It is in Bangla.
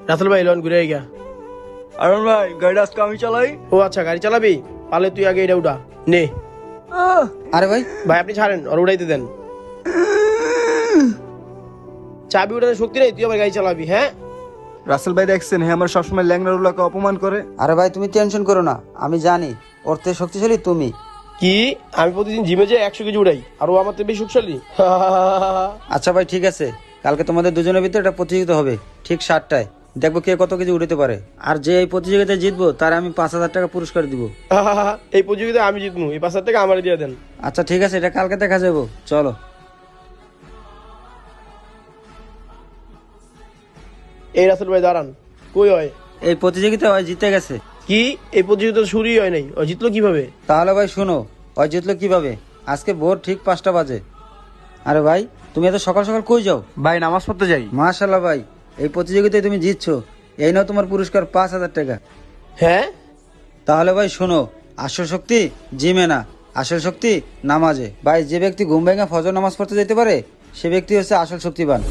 রাসেল ভাই লোন ঘুরে গিয়া। আরন ভাই গাড়ি আজকে আমি চালাই। ও আচ্ছা, গাড়ি চালাবি? পালে তুই আগে এটা উঠা নে। আরে ভাই, ভাই আপনি ছাড়েন, আর উড়াইতে দেন। চাবি উঠানোর শক্তি নেই, তুই আবার গাড়ি চালাবি? হ্যাঁ রাসেল ভাই দেখছেন, হ্যাঁ আমার সবসময় ল্যাংড়ারুলাকে অপমান করে। আরে ভাই তুমি টেনশন করো না, আমি জানি ওর থেকে শক্তিশালী তুমি। কি? আমি প্রতিদিন জিমে যাই 100 কেজি উড়াই, আর ও আমার থেকে বেশি শক্তিশালী? আচ্ছা ভাই ঠিক আছে, কালকে তোমাদের দুজনের ভিতরে একটা প্রতিযোগিতা হবে ঠিক 7টায়। দেখবো কে কত কেজি উঠাতে পারে, আর যে এই প্রতিযোগিতায় জিতবো তার আমি 5,000 টাকা পুরস্কার দিব। এই প্রতিযোগিতায় আমি জিতবো, এই 5,000 টাকা আমার দিয়ে দেন। আচ্ছা ঠিক আছে, এটা কালকে দেখা যাবো, চলো। এই রাসেল ভাই দাঁড়ান, কই হয়? এই প্রতিযোগিতা ওই জিতে গেছে। কি? এই প্রতিযোগিতা শুরুই হয় নাই, ও জিতলো কিভাবে? তাহলে ভাই শোনো, ওই জিতলো কিভাবে। আজকে ভোর ঠিক 5টা বাজে। আরে ভাই তুমি এত সকাল সকাল কই যাও? ভাই নামাজ পড়তে যাই। মাশাল্লাহ ভাই, এই প্রতিযোগিতায় তুমি জিতছো, এই নাও তোমার পুরস্কার 5,000 টাকা। হ্যাঁ তাহলে ভাই শোনো, আসল শক্তি জিমে না, আসল শক্তি নামাজে। ভাই যে ব্যক্তি ঘুম ভেঙে ফজর নামাজ পড়তে যেতে পারে সে ব্যক্তি হচ্ছে আসল শক্তিবান।